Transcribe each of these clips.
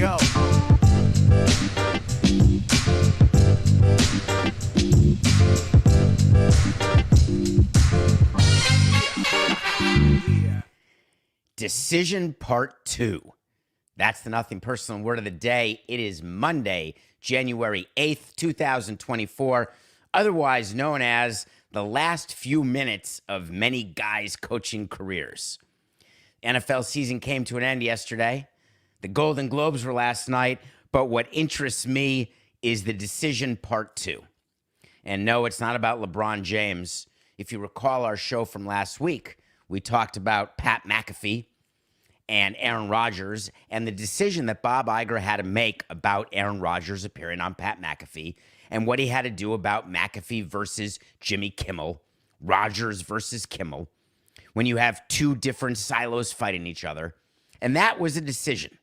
go. Decision Part 2. That's the Nothing Personal Word of the Day. It is Monday, January 8th, 2024, otherwise known as the last few minutes of many guys' coaching careers. NFL season came to an end yesterday. The Golden Globes were last night, but what interests me is the Decision Part 2. And no, it's not about LeBron James. If you recall our show from last week, we talked about Pat McAfee and Aaron Rodgers and the decision that Bob Iger had to make about Aaron Rodgers appearing on Pat McAfee and what he had to do about McAfee versus Jimmy Kimmel, Rodgers versus Kimmel, when you have two different silos fighting each other. And that was a decision.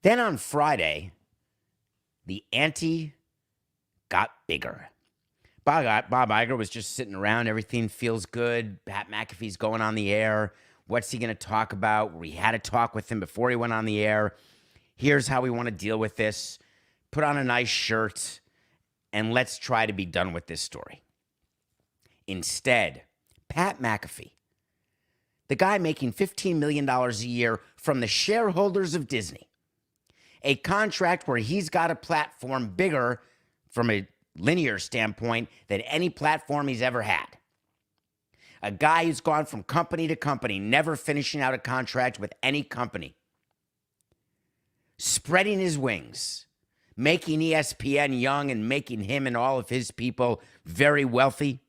Then on Friday, the ante got bigger. Bob Iger was just sitting around. Everything feels good. Pat McAfee's going on the air. What's he going to talk about? We had a talk with him before he went on the air. Here's how we want to deal with this. Put on a nice shirt, and let's try to be done with this story. Instead, Pat McAfee, the guy making $15 million a year from the shareholders of Disney, a contract where he's got a platform bigger from a linear standpoint than any platform he's ever had. A guy who's gone from company to company, never finishing out a contract with any company. Spreading his wings, making ESPN young and making him and all of his people very wealthy.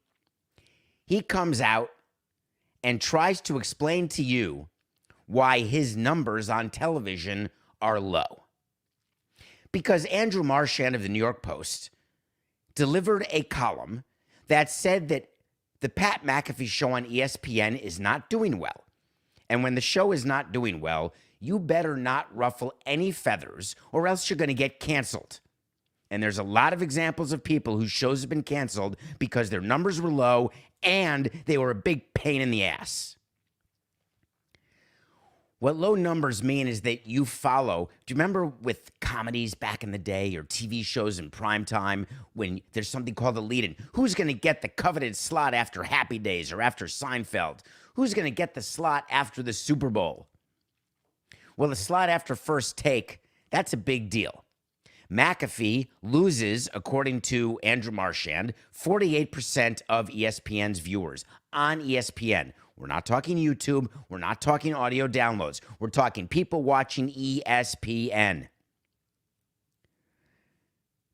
He comes out and tries to explain to you why his numbers on television are low. Because Andrew Marchand of the New York Post delivered a column that said that the Pat McAfee show on ESPN is not doing well. And when the show is not doing well, you better not ruffle any feathers or else you're going to get canceled. And there's a lot of examples of people whose shows have been canceled because their numbers were low and they were a big pain in the ass. What low numbers mean is that you follow. Do you remember with comedies back in the day or TV shows in prime time when there's something called a lead-in? Who's going to get the coveted slot after Happy Days or after Seinfeld? Who's going to get the slot after the Super Bowl? Well, the slot after First Take, that's a big deal. McAfee loses, according to Andrew Marchand, 48% of ESPN's viewers on ESPN. We're not talking YouTube. We're not talking audio downloads. We're talking people watching ESPN.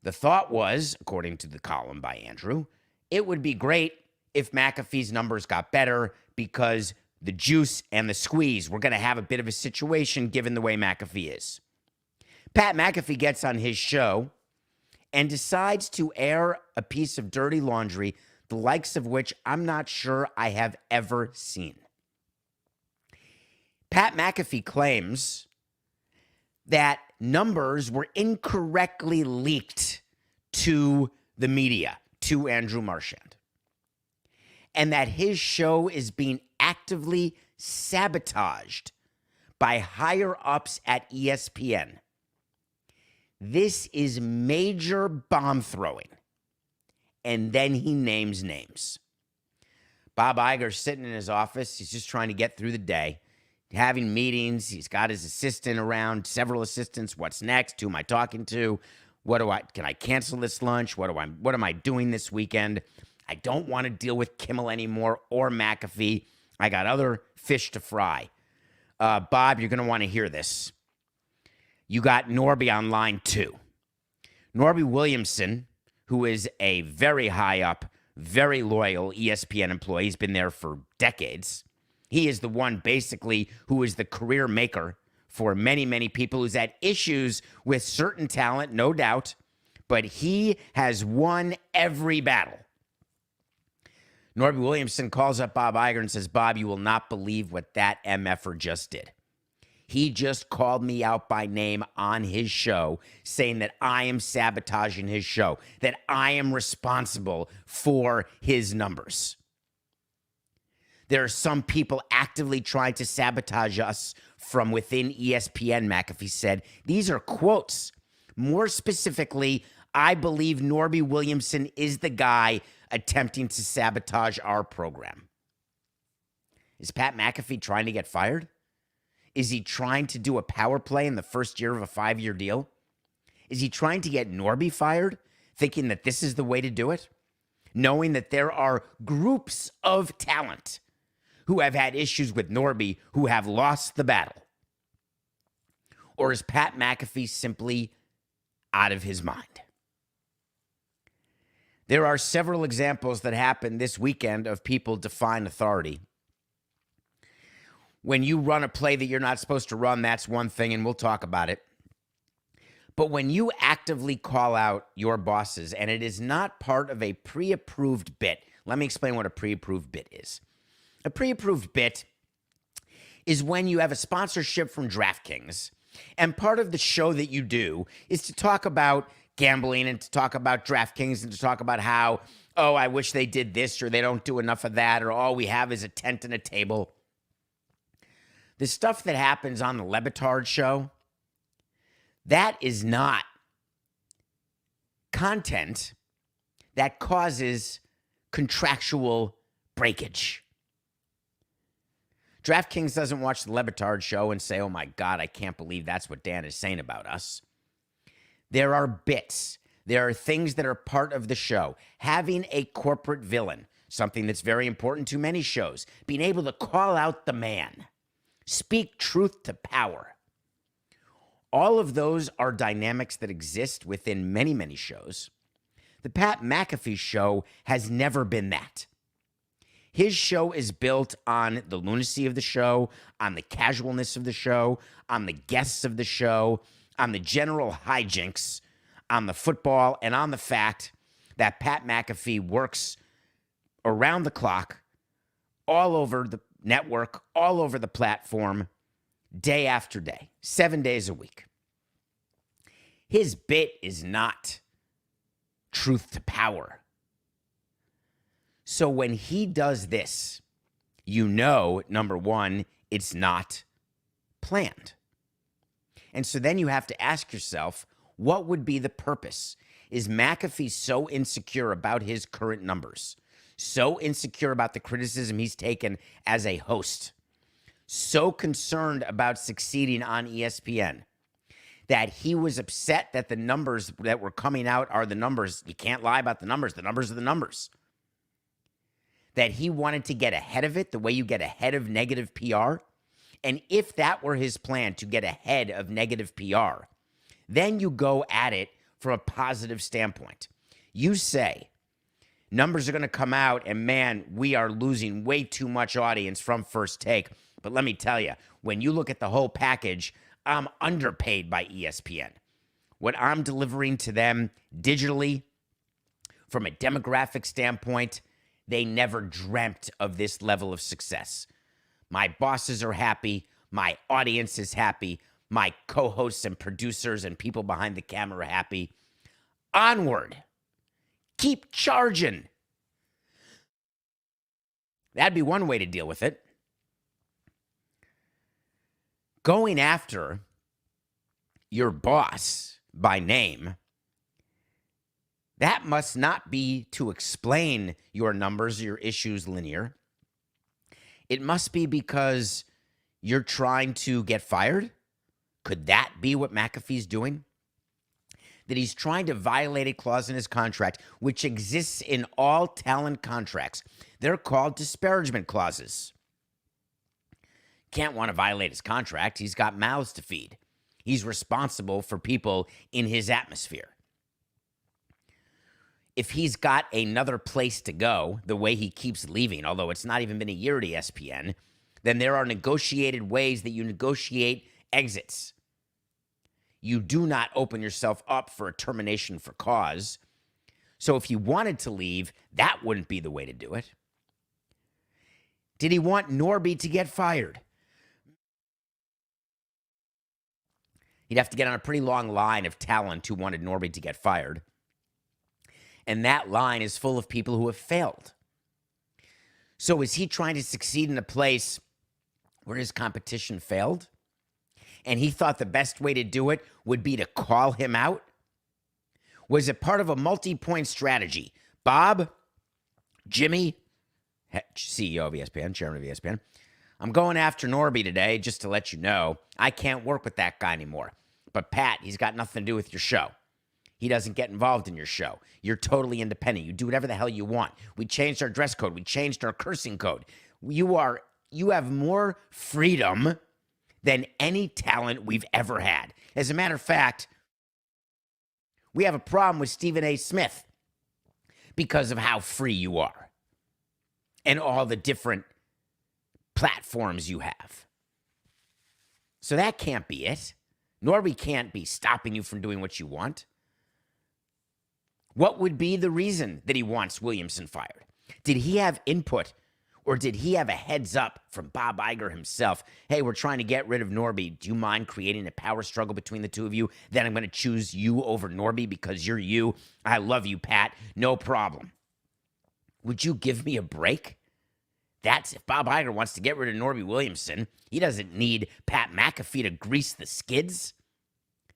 The thought was, according to the column by Andrew, it would be great if McAfee's numbers got better because the juice and the squeeze were going to have a bit of a situation given the way McAfee is. Pat McAfee gets on his show and decides to air a piece of dirty laundry, the likes of which I'm not sure I have ever seen. Pat McAfee claims that numbers were incorrectly leaked to the media, to Andrew Marchand, and that his show is being actively sabotaged by higher-ups at ESPN. This is major bomb throwing. And then he names names. Bob Iger's sitting in his office. He's just trying to get through the day, having meetings. He's got his assistant around, several assistants. What's next? Who am I talking to? Can I cancel this lunch? What am I doing this weekend? I don't want to deal with Kimmel anymore or McAfee. I got other fish to fry. Bob, you're going to want to hear this. You got Norby on line 2. Norby Williamson, who is a very high up, very loyal ESPN employee. He's been there for decades. He is the one basically who is the career maker for many, many people who's had issues with certain talent, no doubt, but he has won every battle. Norby Williamson calls up Bob Iger and says, Bob, you will not believe what that MFer just did. He just called me out by name on his show, saying that I am sabotaging his show, that I am responsible for his numbers. There are some people actively trying to sabotage us from within ESPN, McAfee said. These are quotes. More specifically, I believe Norby Williamson is the guy attempting to sabotage our program. Is Pat McAfee trying to get fired? Is he trying to do a power play in the first year of a 5-year deal? Is he trying to get Norby fired, thinking that this is the way to do it? Knowing that there are groups of talent who have had issues with Norby who have lost the battle? Or is Pat McAfee simply out of his mind? There are several examples that happened this weekend of people defying authority. When you run a play that you're not supposed to run, that's one thing, and we'll talk about it. But when you actively call out your bosses, and it is not part of a pre-approved bit, let me explain what a pre-approved bit is. A pre-approved bit is when you have a sponsorship from DraftKings, and part of the show that you do is to talk about gambling and to talk about DraftKings and to talk about how, oh, I wish they did this, or they don't do enough of that, or all we have is a tent and a table. The stuff that happens on the Le Batard show, that is not content that causes contractual breakage. DraftKings doesn't watch the Le Batard show and say, oh my God, I can't believe that's what Dan is saying about us. There are bits. There are things that are part of the show. Having a corporate villain, something that's very important to many shows. Being able to call out the man. Speak truth to power. All of those are dynamics that exist within many, many shows. The Pat McAfee show has never been that. His show is built on the lunacy of the show, on the casualness of the show, on the guests of the show, on the general hijinks, on the football, and on the fact that Pat McAfee works around the clock, all over the network, all over the platform, day after day, 7 days a week. His bit is not truth to power. So when he does this, you know, number one, it's not planned. And so then you have to ask yourself, what would be the purpose? Is McAfee so insecure about his current numbers, so insecure about the criticism he's taken as a host, so concerned about succeeding on ESPN, that he was upset that the numbers that were coming out are the numbers? You can't lie about the numbers. The numbers are the numbers. That he wanted to get ahead of it the way you get ahead of negative PR. And if that were his plan, to get ahead of negative PR, then you go at it from a positive standpoint. You say, numbers are going to come out, and man, we are losing way too much audience from First Take. But let me tell you, when you look at the whole package, I'm underpaid by ESPN. What I'm delivering to them digitally, from a demographic standpoint, they never dreamt of this level of success. My bosses are happy. My audience is happy. My co-hosts and producers and people behind the camera are happy. Onward. Keep charging. That'd be one way to deal with it. Going after your boss by name, that must not be to explain your numbers, your issues linear. It must be because you're trying to get fired. Could that be what McAfee's doing? That he's trying to violate a clause in his contract, which exists in all talent contracts. They're called disparagement clauses. Can't want to violate his contract. He's got mouths to feed. He's responsible for people in his atmosphere. If he's got another place to go, the way he keeps leaving, although it's not even been a year at ESPN, then there are negotiated ways that you negotiate exits. You do not open yourself up for a termination for cause. So if he wanted to leave, that wouldn't be the way to do it. Did he want Norby to get fired? He'd have to get on a pretty long line of talent who wanted Norby to get fired. And that line is full of people who have failed. So is he trying to succeed in a place where his competition failed? and he thought the best way to do it would be to call him out? Was it part of a multi-point strategy? Bob, Jimmy, CEO of ESPN, chairman of ESPN, I'm going after Norby today just to let you know I can't work with that guy anymore. But Pat, he's got nothing to do with your show. He doesn't get involved in your show. You're totally independent. You do whatever the hell you want. We changed our dress code. We changed our cursing code. You have more freedom than any talent we've ever had. As a matter of fact, we have a problem with Stephen A. Smith because of how free you are and all the different platforms you have. So that can't be it. Norby can't be stopping you from doing what you want. What would be the reason that he wants Williamson fired? Did he have input, or did he have a heads up from Bob Iger himself? Hey, we're trying to get rid of Norby. Do you mind creating a power struggle between the two of you? Then I'm going to choose you over Norby because you're you. I love you, Pat. No problem. Would you give me a break? That's if Bob Iger wants to get rid of Norby Williamson. He doesn't need Pat McAfee to grease the skids.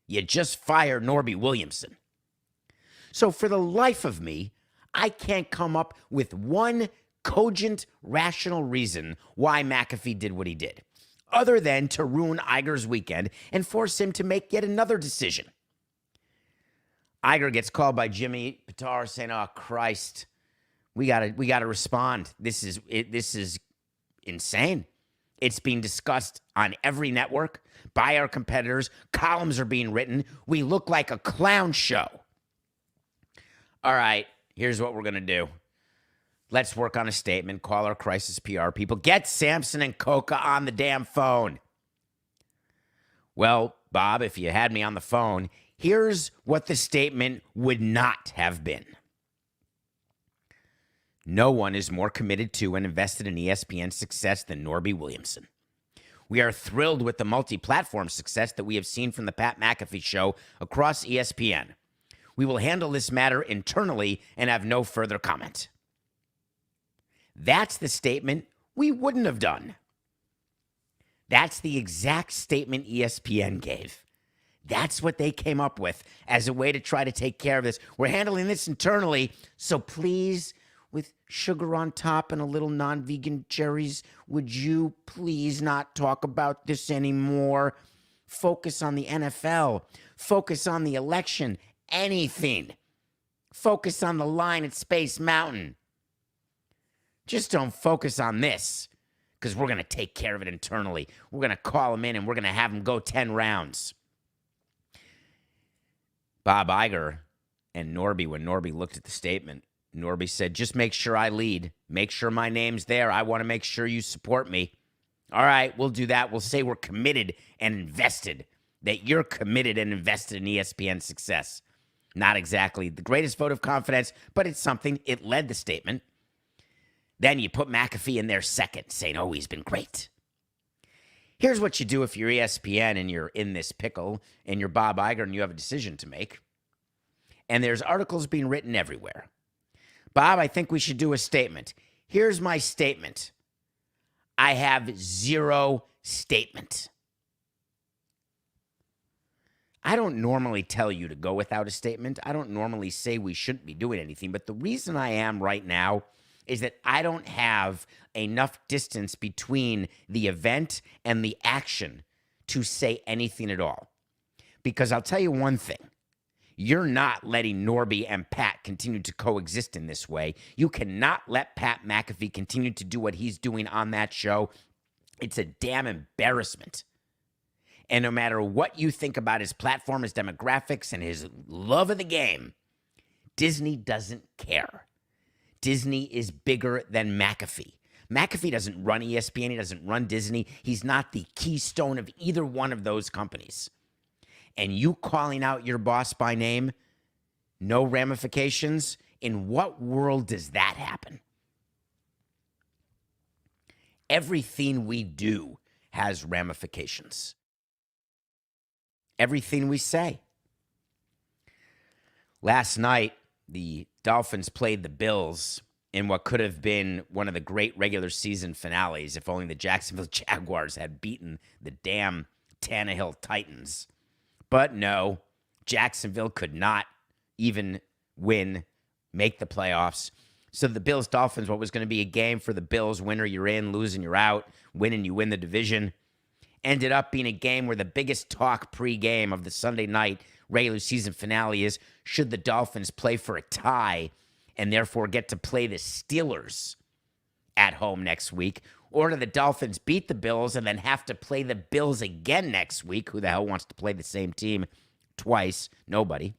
You just fire Norby Williamson. So for the life of me, I can't come up with one cogent, rational reason why McAfee did what he did, other than to ruin Iger's weekend and force him to make yet another decision. Iger gets called by Jimmy Pitar saying, "Oh Christ, we gotta respond. This is insane. It's being discussed on every network by our competitors. Columns are being written. We look like a clown show. All right, here's what we're going to do. Let's work on a statement, call our crisis PR people, get Samson and Coca on the damn phone." Well, Bob, if you had me on the phone, here's what the statement would not have been. No one is more committed to and invested in ESPN's success than Norby Williamson. We are thrilled with the multi-platform success that we have seen from the Pat McAfee show across ESPN. We will handle this matter internally and have no further comment. That's the statement we wouldn't have done. That's the exact statement ESPN gave. That's what they came up with as a way to try to take care of this. We're handling this internally, so please, with sugar on top and a little non-vegan cherries, would you please not talk about this anymore? Focus on the NFL. Focus on the election. Anything. Focus on the line at Space Mountain. Just don't focus on this, because we're going to take care of it internally. We're going to call him in and we're going to have him go 10 rounds. Bob Iger and Norby, when Norby looked at the statement, Norby said, "Just make sure I lead. Make sure my name's there. I want to make sure you support me." All right, we'll do that. We'll say we're committed and invested, that you're committed and invested in ESPN success. Not exactly the greatest vote of confidence, but it's something. It led the statement. Then you put McAfee in there second, saying, "Oh, he's been great." Here's what you do if you're ESPN and you're in this pickle and you're Bob Iger and you have a decision to make. And there's articles being written everywhere. Bob, I think we should do a statement. Here's my statement. I have zero statement. I don't normally tell you to go without a statement. I don't normally say we shouldn't be doing anything. But the reason I am right now is that I don't have enough distance between the event and the action to say anything at all. Because I'll tell you one thing. You're not letting Norby and Pat continue to coexist in this way. You cannot let Pat McAfee continue to do what he's doing on that show. It's a damn embarrassment. And no matter what you think about his platform, his demographics, and his love of the game, Disney doesn't care. Disney is bigger than McAfee. McAfee doesn't run ESPN. He doesn't run Disney. He's not the keystone of either one of those companies. And you calling out your boss by name, no ramifications? In what world does that happen? Everything we do has ramifications. Everything we say. Last night, the Dolphins played the Bills in what could have been one of the great regular season finales if only the Jacksonville Jaguars had beaten the damn Tannehill Titans. But no, Jacksonville could not even make the playoffs. So the Bills-Dolphins, what was going to be a game for the Bills, winner you're in, losing you're out, winning you win the division, ended up being a game where the biggest talk pre-game of the Sunday night regular season finale is, should the Dolphins play for a tie and therefore get to play the Steelers at home next week? Or do the Dolphins beat the Bills and then have to play the Bills again next week? Who the hell wants to play the same team twice? Nobody.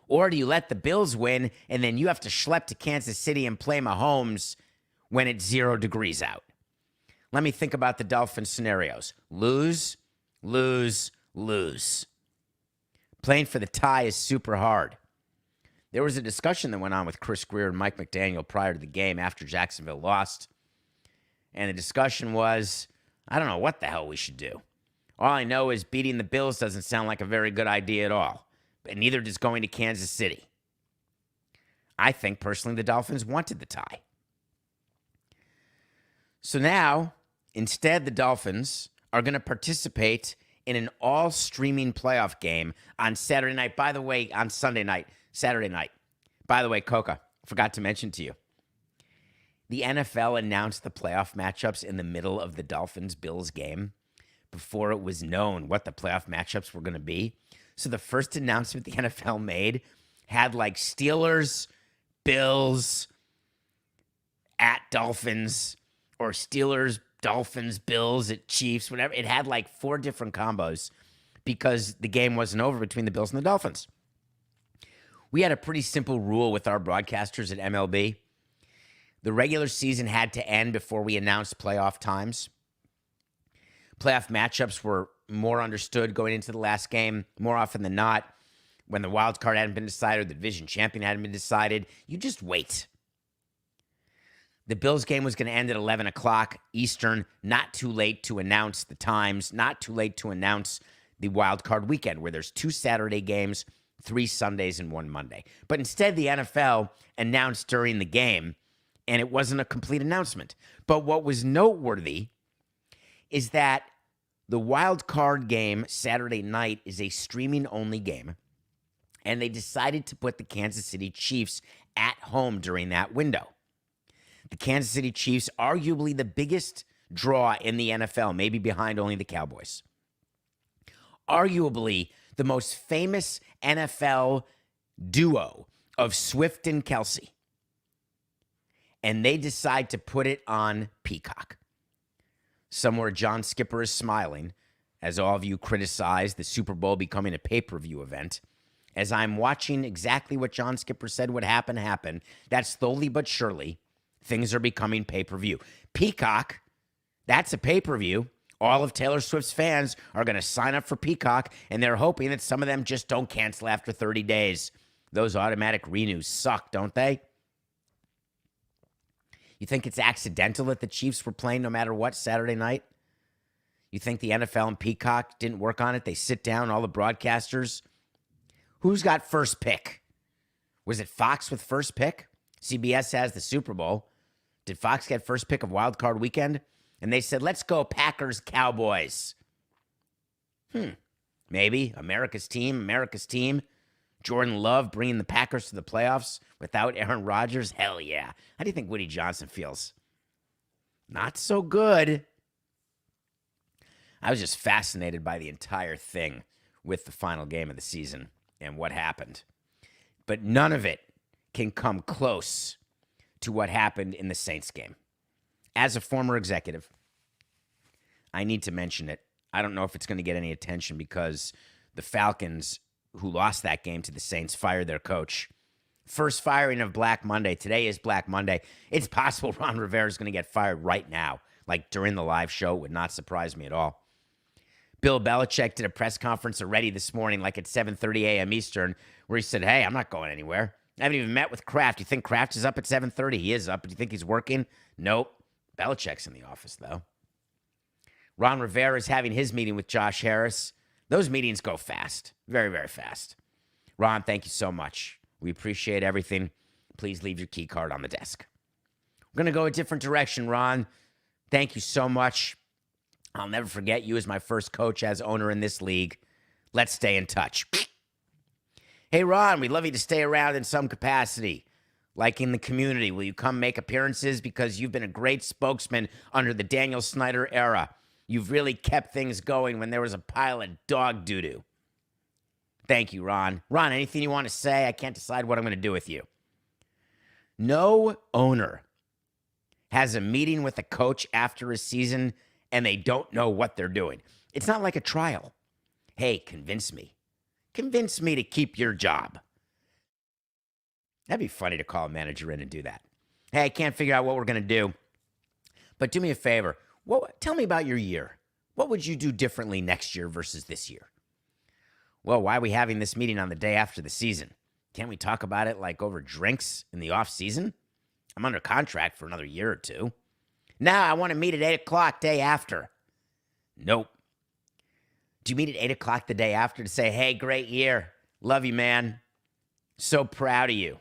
Or do you let the Bills win and then you have to schlep to Kansas City and play Mahomes when it's 0 degrees out? Let me think about the Dolphins scenarios. Lose, lose, lose. Playing for the tie is super hard. There was a discussion that went on with Chris Greer and Mike McDaniel prior to the game after Jacksonville lost. And the discussion was, I don't know what the hell we should do. All I know is beating the Bills doesn't sound like a very good idea at all. But neither does going to Kansas City. I think, personally, the Dolphins wanted the tie. So now, instead, the Dolphins are going to participate in an all-streaming playoff game on Saturday night. By the way, on Sunday night, Saturday night. By the way, Coca, forgot to mention to you. The NFL announced the playoff matchups in the middle of the Dolphins-Bills game before it was known what the playoff matchups were going to be. So the first announcement the NFL made had like Steelers, Bills, at Dolphins, or Steelers, Dolphins, Bills at Chiefs, whatever. It had like 4 different combos because the game wasn't over between the Bills and the Dolphins. We had a pretty simple rule with our broadcasters at MLB. The regular season had to end before we announced playoff times. Playoff matchups were more understood going into the last game more often than not. When the wild card hadn't been decided, the division champion hadn't been decided, you just wait. The Bills game was going to end at 11 o'clock Eastern. Not too late to announce the times. Not too late to announce the wild card weekend where there's 2 Saturday games, 3 Sundays, and 1 Monday. But instead, the NFL announced during the game, and it wasn't a complete announcement. But what was noteworthy is that the wild card game Saturday night is a streaming-only game, and they decided to put the Kansas City Chiefs at home during that window. The Kansas City Chiefs, arguably the biggest draw in the NFL, maybe behind only the Cowboys. Arguably the most famous NFL duo of Swift and Kelsey. And they decide to put it on Peacock. Somewhere John Skipper is smiling as all of you criticize the Super Bowl becoming a pay-per-view event. As I'm watching exactly what John Skipper said would happen, that slowly but surely things are becoming pay-per-view. Peacock, that's a pay-per-view. All of Taylor Swift's fans are going to sign up for Peacock, and they're hoping that some of them just don't cancel after 30 days. Those automatic renews suck, don't they? You think it's accidental that the Chiefs were playing no matter what Saturday night? You think the NFL and Peacock didn't work on it? They sit down, all the broadcasters. Who's got first pick? Was it Fox with first pick? CBS has the Super Bowl. Did Fox get first pick of Wild Card Weekend? And they said, let's go Packers, Cowboys. Maybe. America's team. Jordan Love bringing the Packers to the playoffs without Aaron Rodgers? Hell yeah. How do you think Woody Johnson feels? Not so good. I was just fascinated by the entire thing with the final game of the season and what happened. But none of it can come close to what happened in the Saints game. As a former executive, I need to mention it. I don't know if it's going to get any attention because the Falcons, who lost that game to the Saints, fired their coach. First firing of Black Monday. Today is Black Monday. It's possible Ron Rivera is going to get fired right now. Like during the live show, would not surprise me at all. Bill Belichick did a press conference already this morning, like at 7:30 a.m. Eastern, where he said, hey, I'm not going anywhere. I haven't even met with Kraft. You think Kraft is up at 7:30? He is up. But do you think he's working? Nope. Belichick's in the office, though. Ron Rivera is having his meeting with Josh Harris. Those meetings go fast. Very, very fast. Ron, thank you so much. We appreciate everything. Please leave your key card on the desk. We're going to go a different direction, Ron. Thank you so much. I'll never forget you as my first coach as owner in this league. Let's stay in touch. Hey, Ron, we'd love you to stay around in some capacity, like in the community. Will you come make appearances? Because you've been a great spokesman under the Daniel Snyder era. You've really kept things going when there was a pile of dog doo-doo. Thank you, Ron. Ron, anything you want to say? I can't decide what I'm going to do with you. No owner has a meeting with a coach after a season and they don't know what they're doing. It's not like a trial. Hey, convince me. Convince me to keep your job. That'd be funny to call a manager in and do that. Hey, I can't figure out what we're going to do, but do me a favor. Tell me about your year. What would you do differently next year versus this year? Well, why are we having this meeting on the day after the season? Can't we talk about it like over drinks in the off season? I'm under contract for another year or two. Now I want to meet at 8 o'clock day after. Nope. Do you meet at 8 o'clock the day after to say, hey, great year. Love you, man. So proud of you.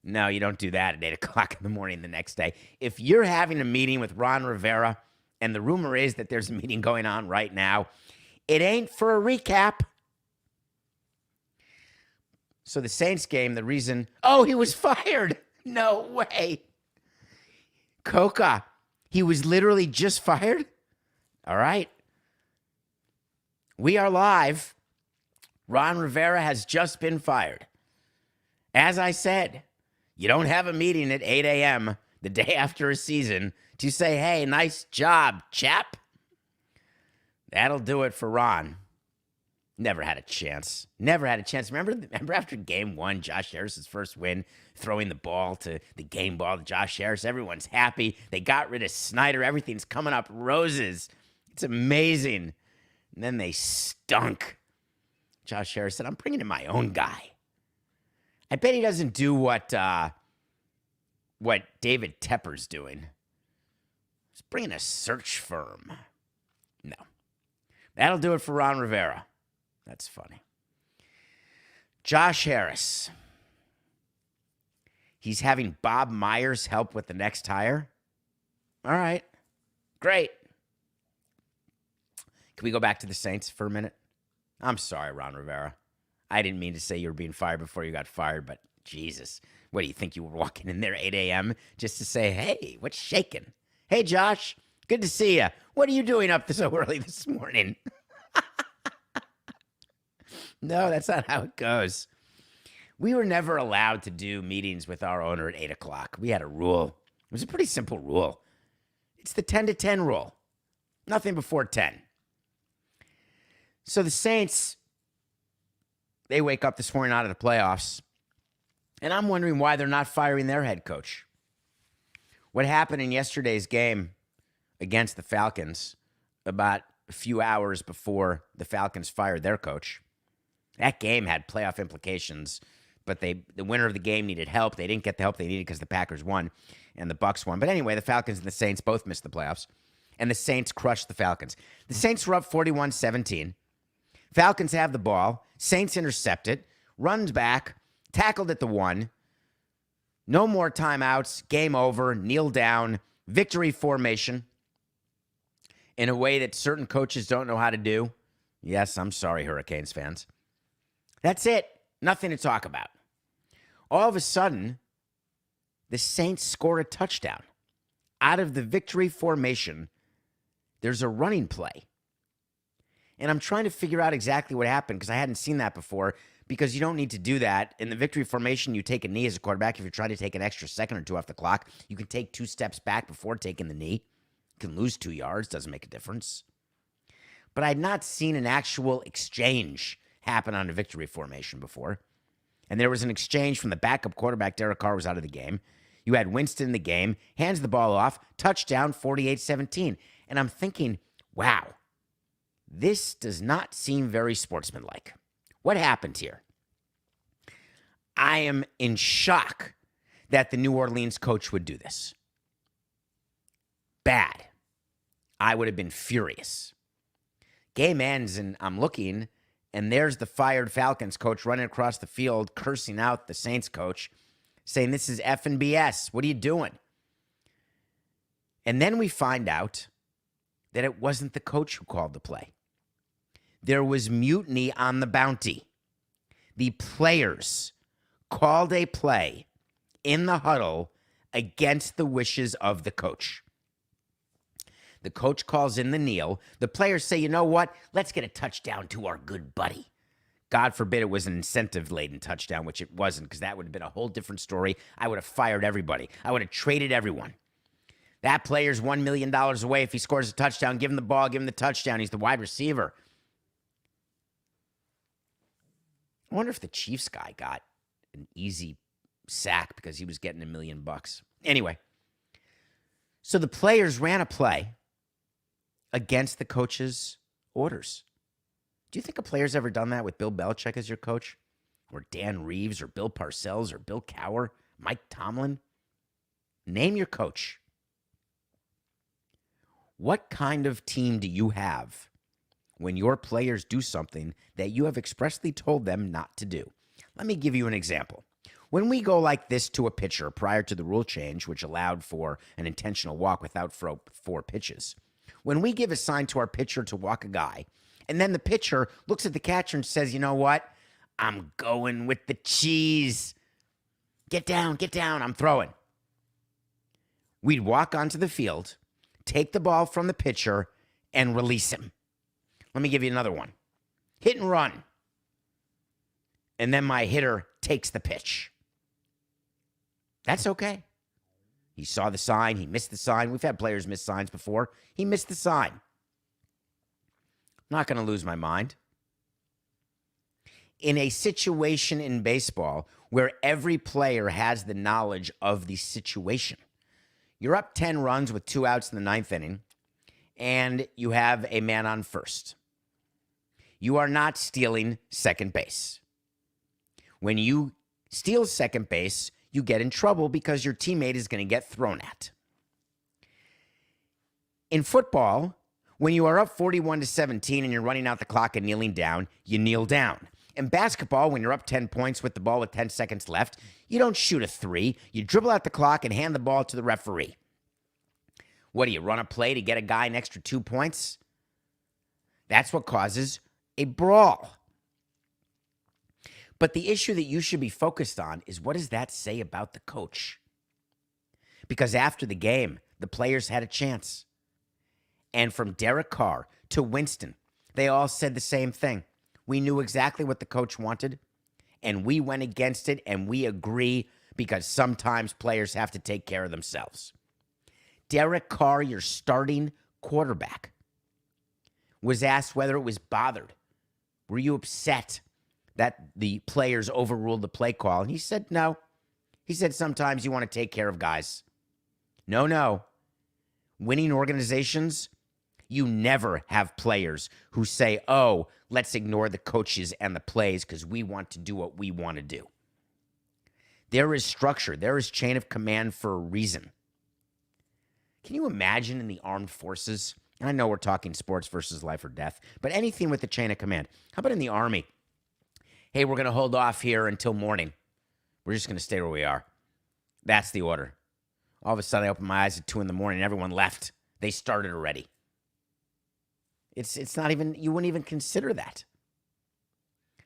No, you don't do that at 8 o'clock in the morning the next day. If you're having a meeting with Ron Rivera, and the rumor is that there's a meeting going on right now, it ain't for a recap. So the Saints game, the reason, he was fired. No way. Coca, he was literally just fired? All right. We are live. Ron Rivera has just been fired. As I said, you don't have a meeting at 8 a.m. the day after a season to say, hey, nice job, chap. That'll do it for Ron. Never had a chance. Never had a chance. Remember after game one, Josh Harris's first win, throwing the ball to the game ball to Josh Harris. Everyone's happy. They got rid of Snyder. Everything's coming up roses. It's amazing. And then they stunk. Josh Harris said, I'm bringing in my own guy. I bet he doesn't do what David Tepper's doing. He's bringing a search firm. No. That'll do it for Ron Rivera. That's funny. Josh Harris. He's having Bob Myers help with the next hire. All right. Great. Can we go back to the Saints for a minute? I'm sorry, Ron Rivera. I didn't mean to say you were being fired before you got fired, but Jesus. What do you think, you were walking in there 8 a.m. just to say, hey, what's shaking? Hey, Josh, good to see you. What are you doing up so early this morning? No, that's not how it goes. We were never allowed to do meetings with our owner at 8 o'clock. We had a rule. It was a pretty simple rule. It's the 10 to 10 rule. Nothing before 10. So the Saints, they wake up this morning out of the playoffs, and I'm wondering why they're not firing their head coach. What happened in yesterday's game against the Falcons about a few hours before the Falcons fired their coach? That game had playoff implications, but the winner of the game needed help. They didn't get the help they needed because the Packers won and the Bucs won. But anyway, the Falcons and the Saints both missed the playoffs, and the Saints crushed the Falcons. The Saints were up 41-17. Falcons have the ball. Saints intercept it, runs back, tackled at the 1. No more timeouts. Game over. Kneel down. Victory formation in a way that certain coaches don't know how to do. Yes, I'm sorry, Hurricanes fans. That's it. Nothing to talk about. All of a sudden, the Saints score a touchdown. Out of the victory formation, there's a running play. And I'm trying to figure out exactly what happened because I hadn't seen that before, because you don't need to do that. In the victory formation, you take a knee as a quarterback. If you're trying to take an extra second or two off the clock, you can take 2 steps back before taking the knee. You can lose 2 yards. Doesn't make a difference. But I'd not seen an actual exchange happen on a victory formation before. And there was an exchange from the backup quarterback. Derek Carr was out of the game. You had Winston in the game, hands the ball off, touchdown, 48-17. And I'm thinking, wow, this does not seem very sportsmanlike. What happened here? I am in shock that the New Orleans coach would do this. Bad. I would have been furious. Game ends, and I'm looking, and there's the fired Falcons coach running across the field, cursing out the Saints coach, saying, this is effing BS. What are you doing? And then we find out that it wasn't the coach who called the play. There was mutiny on the bounty. The players called a play in the huddle against the wishes of the coach. The coach calls in the kneel. The players say, you know what? Let's get a touchdown to our good buddy. God forbid it was an incentive-laden touchdown, which it wasn't, because that would have been a whole different story. I would have fired everybody. I would have traded everyone. That player's $1 million away if he scores a touchdown. Give him the ball, give him the touchdown. He's the wide receiver. I wonder if the Chiefs guy got an easy sack because he was getting $1 million. Anyway, so the players ran a play against the coach's orders. Do you think a player's ever done that with Bill Belichick as your coach? Or Dan Reeves, or Bill Parcells, or Bill Cowher, Mike Tomlin? Name your coach. What kind of team do you have when your players do something that you have expressly told them not to do? Let me give you an example. When we go like this to a pitcher prior to the rule change, which allowed for an intentional walk without four pitches, when we give a sign to our pitcher to walk a guy, and then the pitcher looks at the catcher and says, you know what? I'm going with the cheese. Get down, I'm throwing. We'd walk onto the field, take the ball from the pitcher, and release him. Let me give you another one. Hit and run. And then my hitter takes the pitch. That's okay. He saw the sign. He missed the sign. We've had players miss signs before. He missed the sign. I'm not going to lose my mind. In a situation in baseball where every player has the knowledge of the situation, you're up 10 runs with 2 outs in the 9th inning, and you have a man on first. You are not stealing second base. When you steal second base, you get in trouble because your teammate is going to get thrown at. In football, when you are up 41-17 and you're running out the clock and kneeling down, you kneel down. In basketball, when you're up 10 points with the ball with 10 seconds left, you don't shoot a 3. You dribble out the clock and hand the ball to the referee. What do you run a play to get a guy an extra 2 points? That's what causes a brawl. But the issue that you should be focused on is, what does that say about the coach? Because after the game, the players had a chance. And from Derek Carr to Winston, they all said the same thing. We knew exactly what the coach wanted, and we went against it, and we agree because sometimes players have to take care of themselves. Derek Carr, your starting quarterback, was asked whether it was bothered. Were you upset that the players overruled the play call? And he said no. He said sometimes you want to take care of guys. No. Winning organizations, you never have players who say, oh, let's ignore the coaches and the plays because we want to do what we want to do. There is structure. There is chain of command for a reason. Can you imagine in the armed forces? And I know we're talking sports versus life or death, but anything with the chain of command. How about in the Army? Hey, we're going to hold off here until morning. We're just going to stay where we are. That's the order. All of a sudden, I opened my eyes at 2 in the morning and everyone left. They started already. It's not even, you wouldn't even consider that.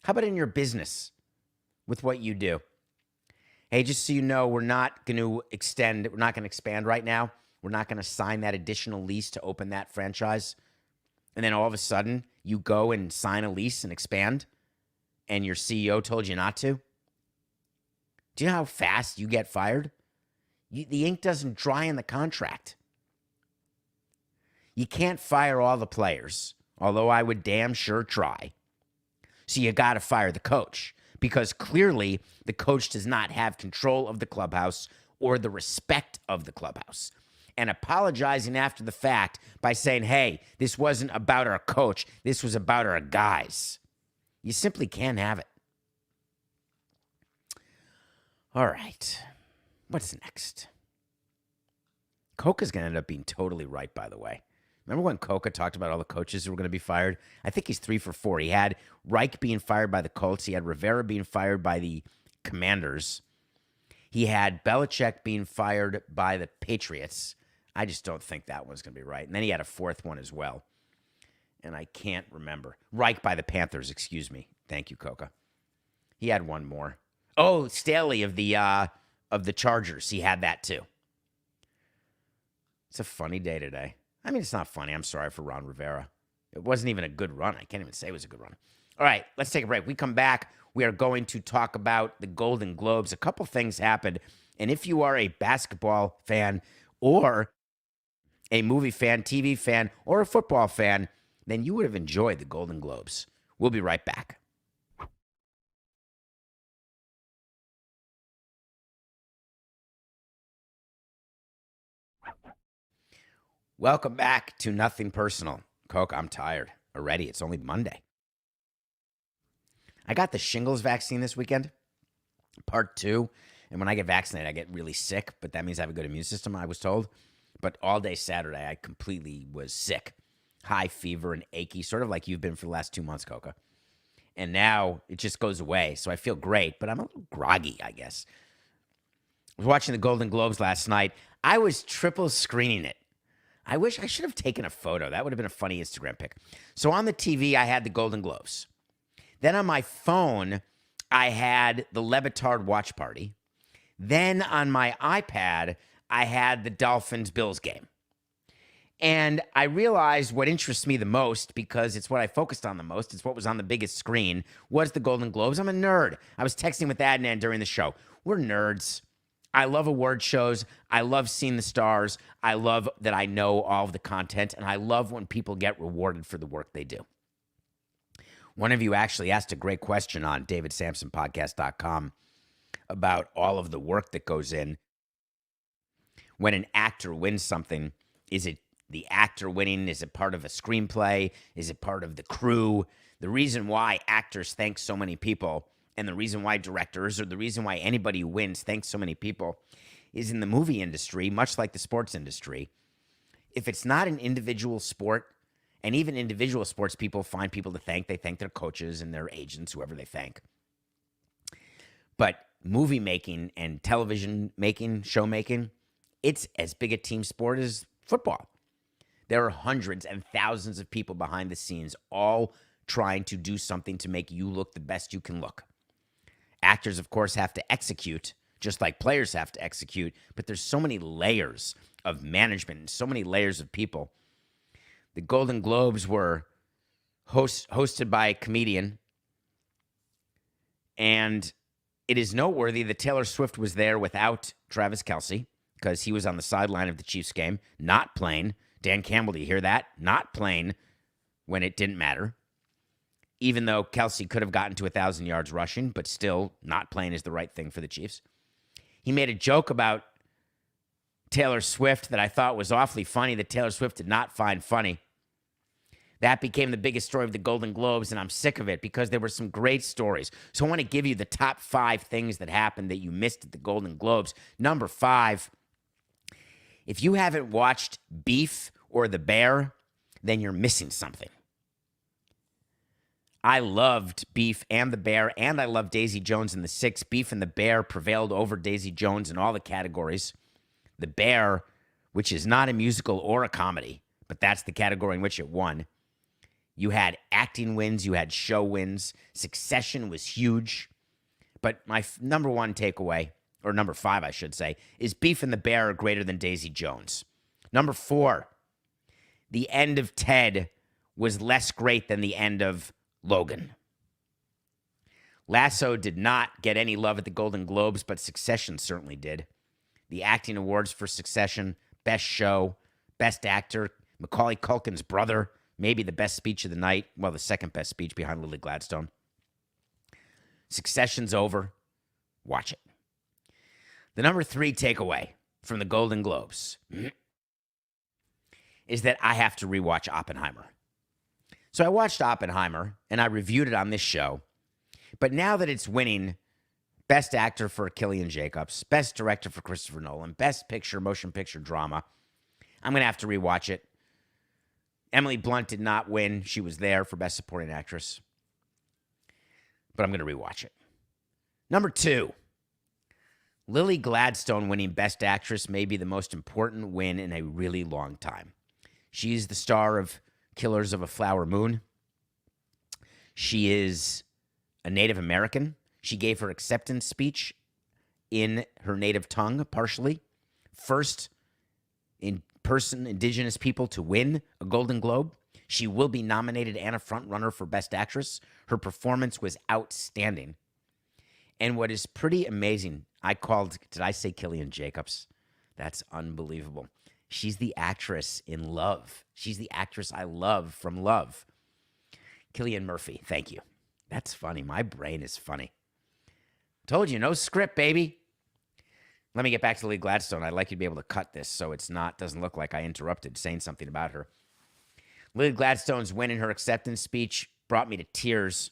How about in your business with what you do? Hey, just so you know, we're not going to expand right now. We're not going to sign that additional lease to open that franchise. And then all of a sudden, you go and sign a lease and expand, and your CEO told you not to. Do you know how fast you get fired? The ink doesn't dry in the contract. You can't fire all the players, although I would damn sure try. So you got to fire the coach, because clearly the coach does not have control of the clubhouse or the respect of the clubhouse. And apologizing after the fact by saying, hey, this wasn't about our coach, this was about our guys. You simply can't have it. All right. What's next? Coca's going to end up being totally right, by the way. Remember when Coca talked about all the coaches who were going to be fired? I think he's 3 for 4. He had Reich being fired by the Colts. He had Rivera being fired by the Commanders. He had Belichick being fired by the Patriots. I just don't think that one's going to be right. And then he had a fourth one as well. And I can't remember. Reich by the Panthers, excuse me. Thank you, Coca. He had one more. Oh, Staley of the Chargers. He had that too. It's a funny day today. I mean, it's not funny. I'm sorry for Ron Rivera. It wasn't even a good run. I can't even say it was a good run. All right, let's take a break. We come back. We are going to talk about the Golden Globes. A couple things happened. And if you are a basketball fan or a movie fan, TV fan, or a football fan, then you would have enjoyed the Golden Globes. We'll be right back. Welcome back to Nothing Personal. Coke, I'm tired already. It's only Monday. I got the shingles vaccine this weekend, part 2. And when I get vaccinated, I get really sick, but that means I have a good immune system, I was told. But all day Saturday, I completely was sick. High fever and achy, sort of like you've been for the last 2 months, Coca. And now it just goes away, so I feel great, but I'm a little groggy, I guess. I was watching the Golden Globes last night. I was triple screening it. I wish I should have taken a photo. That would have been a funny Instagram pic. So on the TV, I had the Golden Globes. Then on my phone, I had the Le Batard watch party. Then on my iPad, I had the Dolphins-Bills game. And I realized what interests me the most, because it's what I focused on the most, it's what was on the biggest screen, was the Golden Globes. I'm a nerd. I was texting with Adnan during the show. We're nerds. I love award shows. I love seeing the stars. I love that I know all of the content, and I love when people get rewarded for the work they do. One of you actually asked a great question on davidsamsonpodcast.com about all of the work that goes in. When an actor wins something, is it the actor winning? Is it part of a screenplay? Is it part of the crew? The reason why actors thank so many people, and the reason why directors, or the reason why anybody who wins thanks so many people, is in the movie industry, much like the sports industry. If it's not an individual sport, and even individual sports people find people to thank, they thank their coaches and their agents, whoever they thank. But movie making and television making, show making, it's as big a team sport as football. There are hundreds and thousands of people behind the scenes, all trying to do something to make you look the best you can look. Actors, of course, have to execute, just like players have to execute, but there's so many layers of management and so many layers of people. The Golden Globes were hosted by a comedian, and it is noteworthy that Taylor Swift was there without Travis Kelce, because he was on the sideline of the Chiefs game, not playing. Dan Campbell, do you hear that? Not playing when it didn't matter. Even though Kelce could have gotten to 1,000 yards rushing, but still not playing is the right thing for the Chiefs. He made a joke about Taylor Swift that I thought was awfully funny, that Taylor Swift did not find funny. That became the biggest story of the Golden Globes, and I'm sick of it because there were some great stories. So I want to give you the top 5 things that happened that you missed at the Golden Globes. Number 5, if you haven't watched Beef or The Bear, then you're missing something. I loved Beef and The Bear, and I loved Daisy Jones and the Six. Beef and The Bear prevailed over Daisy Jones in all the categories. The Bear, which is not a musical or a comedy, but that's the category in which it won. You had acting wins, you had show wins. Succession was huge. But my number 1 takeaway, or number 5, I should say, is Beef and the Bear are greater than Daisy Jones. Number 4, the end of Ted was less great than the end of Logan. Lasso did not get any love at the Golden Globes, but Succession certainly did. The acting awards for Succession, Best Show, Best Actor, Macaulay Culkin's brother, maybe the best speech of the night. Well, the second best speech behind Lily Gladstone. Succession's over. Watch it. The number 3 takeaway from the Golden Globes is that I have to rewatch Oppenheimer. So I watched Oppenheimer, and I reviewed it on this show. But now that it's winning Best Actor for Cillian Jacobs, Best Director for Christopher Nolan, Best Picture, Motion Picture Drama, I'm going to have to rewatch it. Emily Blunt did not win. She was there for Best Supporting Actress. But I'm going to rewatch it. Number 2, Lily Gladstone winning Best Actress may be the most important win in a really long time. She's the star of Killers of a Flower Moon. She is a Native American. She gave her acceptance speech in her native tongue, partially. First in person Indigenous people to win a Golden Globe. She will be nominated and a frontrunner for Best Actress. Her performance was outstanding. And what is pretty amazing, did I say Killian Jacobs? That's unbelievable. She's the actress in Love. She's the actress I love from Love. Cillian Murphy, thank you. That's funny. My brain is funny. Told you, no script, baby. Let me get back to Lily Gladstone. I'd like you to be able to cut this so doesn't look like I interrupted saying something about her. Lily Gladstone's win in her acceptance speech brought me to tears.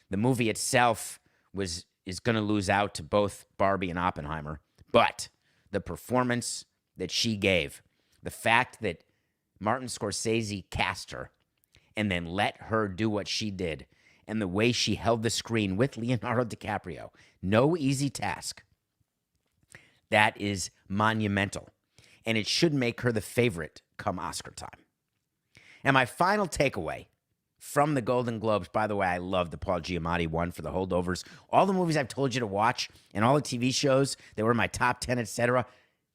The movie itself is going to lose out to both Barbie and Oppenheimer. But the performance that she gave, the fact that Martin Scorsese cast her and then let her do what she did, and the way she held the screen with Leonardo DiCaprio, no easy task. That is monumental. And it should make her the favorite come Oscar time. And my final takeaway from the Golden Globes, by the way, I love the Paul Giamatti one for The Holdovers. All the movies I've told you to watch and all the TV shows that were in my top 10, etc.,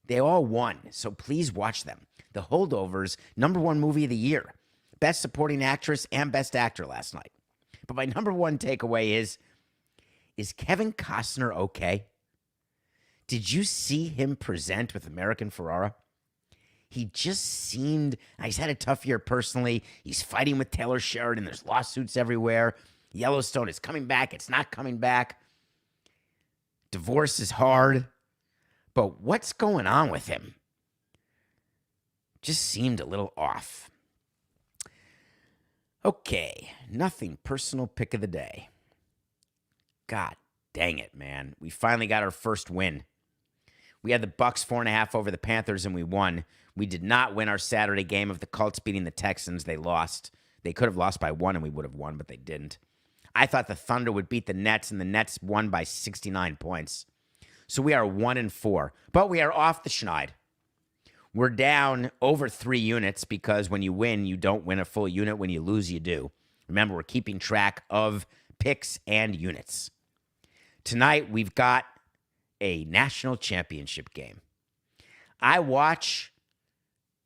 they all won. So please watch them. The Holdovers, #1 movie of the year. Best Supporting Actress and Best Actor last night. But my #1 takeaway is Kevin Costner okay? Did you see him present with American Ferrara? He just seemed, he's had a tough year personally. He's fighting with Taylor Sheridan. There's lawsuits everywhere. Yellowstone is coming back. It's not coming back. Divorce is hard. But what's going on with him? Just seemed a little off. Okay, nothing personal pick of the day. God dang it, man. We finally got our first win. We had the Bucks 4.5 over the Panthers, and we won. We did not win our Saturday game of the Colts beating the Texans. They lost. They could have lost by 1, and we would have won, but they didn't. I thought the Thunder would beat the Nets, and the Nets won by 69 points. So we are 1-4, but we are off the schneid. We're down over 3 units because when you win, you don't win a full unit. When you lose, you do. Remember, we're keeping track of picks and units. Tonight, we've got a national championship game. I watch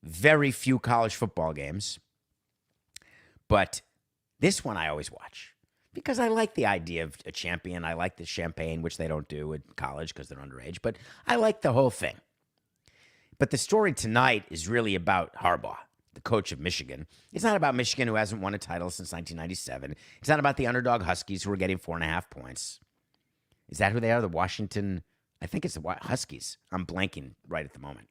very few college football games, but this one I always watch because I like the idea of a champion. I like the champagne, which they don't do in college because they're underage, but I like the whole thing. But the story tonight is really about Harbaugh, the coach of Michigan. It's not about Michigan, who hasn't won a title since 1997. It's not about the underdog Huskies, who are getting 4.5 points. Is that who they are? The Washington, I think it's the Huskies. I'm blanking right at the moment.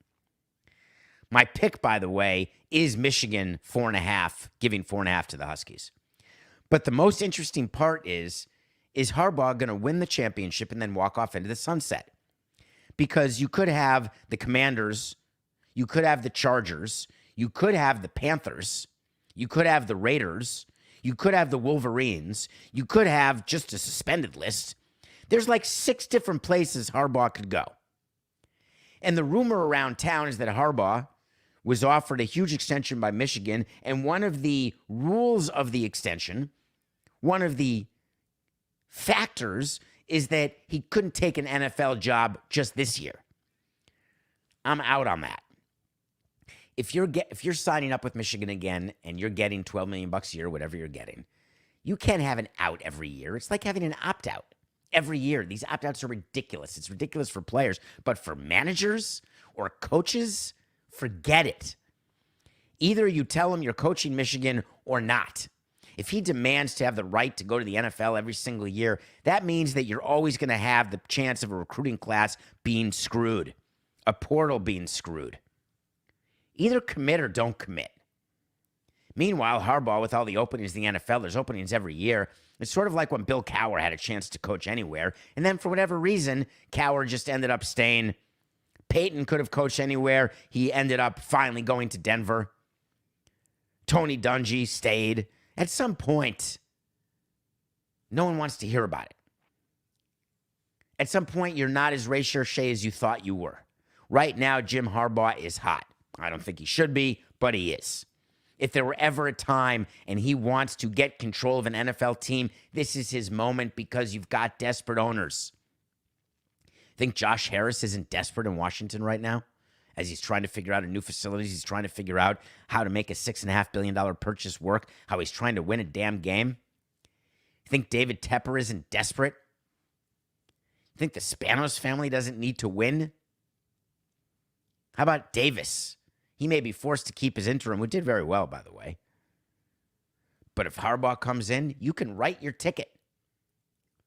My pick, by the way, is Michigan 4.5, giving 4.5 to the Huskies. But the most interesting part is Harbaugh going to win the championship and then walk off into the sunset? Because you could have the Commanders, you could have the Chargers, you could have the Panthers, you could have the Raiders, you could have the Wolverines, you could have just a suspended list. There's like 6 different places Harbaugh could go. And the rumor around town is that Harbaugh was offered a huge extension by Michigan, and one of the rules of the extension, one of the factors, is that he couldn't take an NFL job just this year. I'm out on that. If you're signing up with Michigan again and you're getting $12 million a year, whatever you're getting, you can't have an out every year. It's like having an opt-out every year. These opt-outs are ridiculous. It's ridiculous for players, but for managers or coaches, forget it. Either you tell him you're coaching Michigan or not. If he demands to have the right to go to the NFL every single year, that means that you're always going to have the chance of a recruiting class being screwed, a portal being screwed. Either commit or don't commit. Meanwhile, Harbaugh, with all the openings in the NFL, there's openings every year. It's sort of like when Bill Cowher had a chance to coach anywhere, and then for whatever reason, Cowher just ended up staying. Peyton could have coached anywhere. He ended up finally going to Denver. Tony Dungy stayed. At some point, no one wants to hear about it. At some point, you're not as Ray Cherchet as you thought you were. Right now, Jim Harbaugh is hot. I don't think he should be, but he is. If there were ever a time and he wants to get control of an NFL team, this is his moment because you've got desperate owners. Think Josh Harris isn't desperate in Washington right now? As he's trying to figure out a new facilities, he's trying to figure out how to make a $6.5 billion purchase work, how he's trying to win a damn game. Think David Tepper isn't desperate? Think the Spanos family doesn't need to win? How about Davis? He may be forced to keep his interim, who did very well, by the way. But if Harbaugh comes in, you can write your ticket.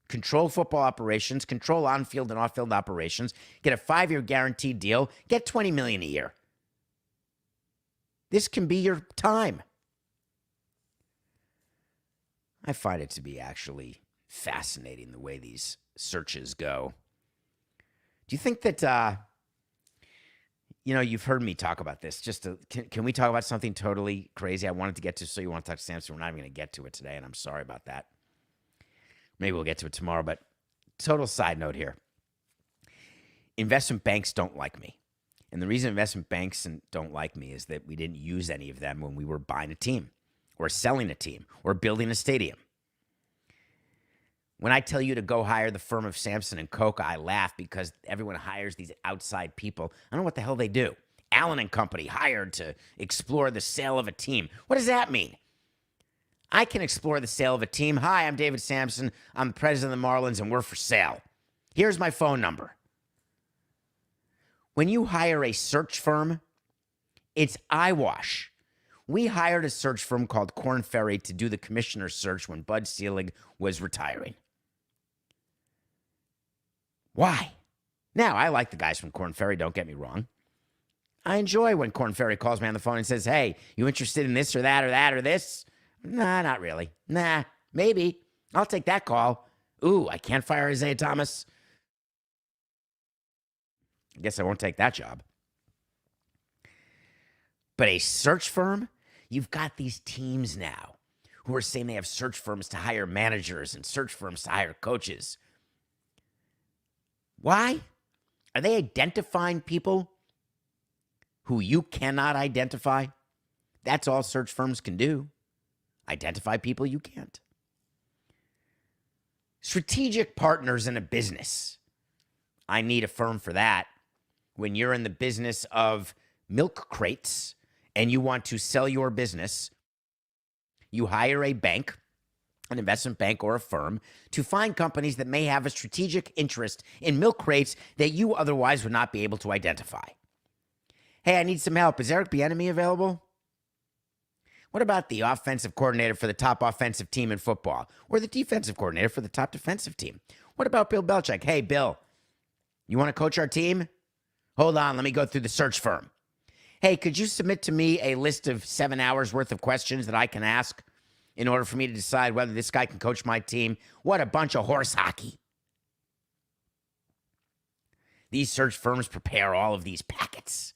Control football operations, control on-field and off-field operations, get a 5-year guaranteed deal, get $20 million a year. This can be your time. I find it to be actually fascinating the way these searches go. Do you think that, you've heard me talk about this. Can we talk about something totally crazy I wanted to get to? So you want to touch Samson? We're not even going to get to it today, and I'm sorry about that. Maybe we'll get to it tomorrow, but total side note here. Investment banks don't like me. And the reason investment banks don't like me is that we didn't use any of them when we were buying a team or selling a team or building a stadium. When I tell you to go hire the firm of Samson and Coca, I laugh because everyone hires these outside people. I don't know what the hell they do. Allen and Company hired to explore the sale of a team. What does that mean? I can explore the sale of a team. Hi, I'm David Samson. I'm the president of the Marlins, and we're for sale. Here's my phone number. When you hire a search firm, it's eyewash. We hired a search firm called Korn Ferry to do the commissioner's search when Bud Selig was retiring. Why? Now, I like the guys from Korn Ferry, don't get me wrong. I enjoy when Korn Ferry calls me on the phone and says, hey, you interested in this or that or that or this? Nah, not really. Nah, maybe. I'll take that call. Ooh, I can't fire Isaiah Thomas. I guess I won't take that job. But a search firm? You've got these teams now who are saying they have search firms to hire managers and search firms to hire coaches. Why? Are they identifying people who you cannot identify? That's all search firms can do. Identify people you can't. Strategic partners in a business. I need a firm for that. When you're in the business of milk crates and you want to sell your business, you hire a bank, an investment bank or a firm, to find companies that may have a strategic interest in milk crates that you otherwise would not be able to identify. Hey, I need some help. Is Eric Bieniemy available? What about the offensive coordinator for the top offensive team in football? Or the defensive coordinator for the top defensive team? What about Bill Belichick? Hey, Bill, you want to coach our team? Hold on, let me go through the search firm. Hey, could you submit to me a list of 7 hours worth of questions that I can ask in order for me to decide whether this guy can coach my team? What a bunch of horse hockey. These search firms prepare all of these packets.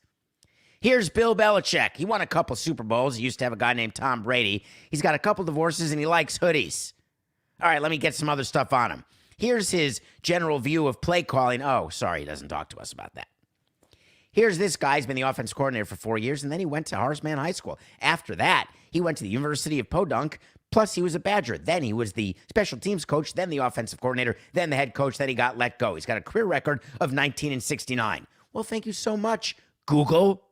Here's Bill Belichick. He won a couple Super Bowls. He used to have a guy named Tom Brady. He's got a couple divorces, and he likes hoodies. All right, let me get some other stuff on him. Here's his general view of play calling. Oh, sorry, he doesn't talk to us about that. Here's this guy. He's been the offense coordinator for 4 years, and then he went to Harsman High School. After that, he went to the University of Podunk, plus he was a Badger. Then he was the special teams coach, then the offensive coordinator, then the head coach, then he got let go. He's got a career record of 19-69. Well, thank you so much, Google.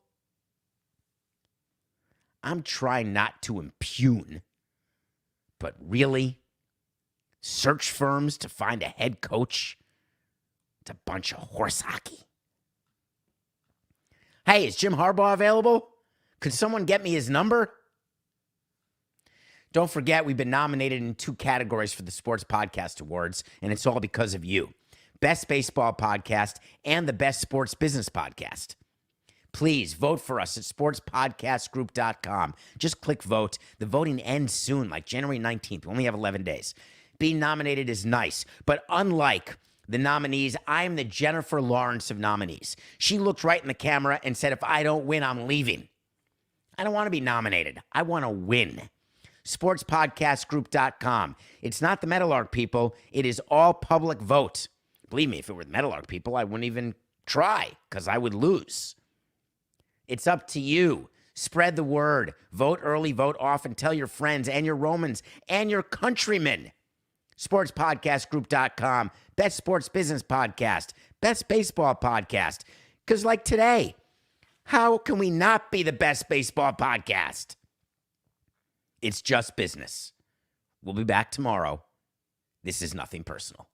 I'm trying not to impugn, but really? Search firms to find a head coach? It's a bunch of horse hockey. Hey, is Jim Harbaugh available? Could someone get me his number? Don't forget, we've been nominated in 2 categories for the Sports Podcast Awards, and it's all because of you. Best Baseball Podcast and the Best Sports Business Podcast. Please vote for us at sportspodcastgroup.com. Just click vote. The voting ends soon, like January 19th. We only have 11 days. Being nominated is nice, but unlike the nominees, I'm the Jennifer Lawrence of nominees. She looked right in the camera and said, if I don't win, I'm leaving. I don't want to be nominated. I want to win. Sportspodcastgroup.com. It's not the Meadowlark, people. It is all public vote. Believe me, if it were the Meadowlark people, I wouldn't even try because I would lose. It's up to you. Spread the word. Vote early, vote often. Tell your friends and your Romans and your countrymen. Sportspodcastgroup.com. Best sports business podcast. Best baseball podcast. Because like today, how can we not be the best baseball podcast? It's just business. We'll be back tomorrow. This is nothing personal.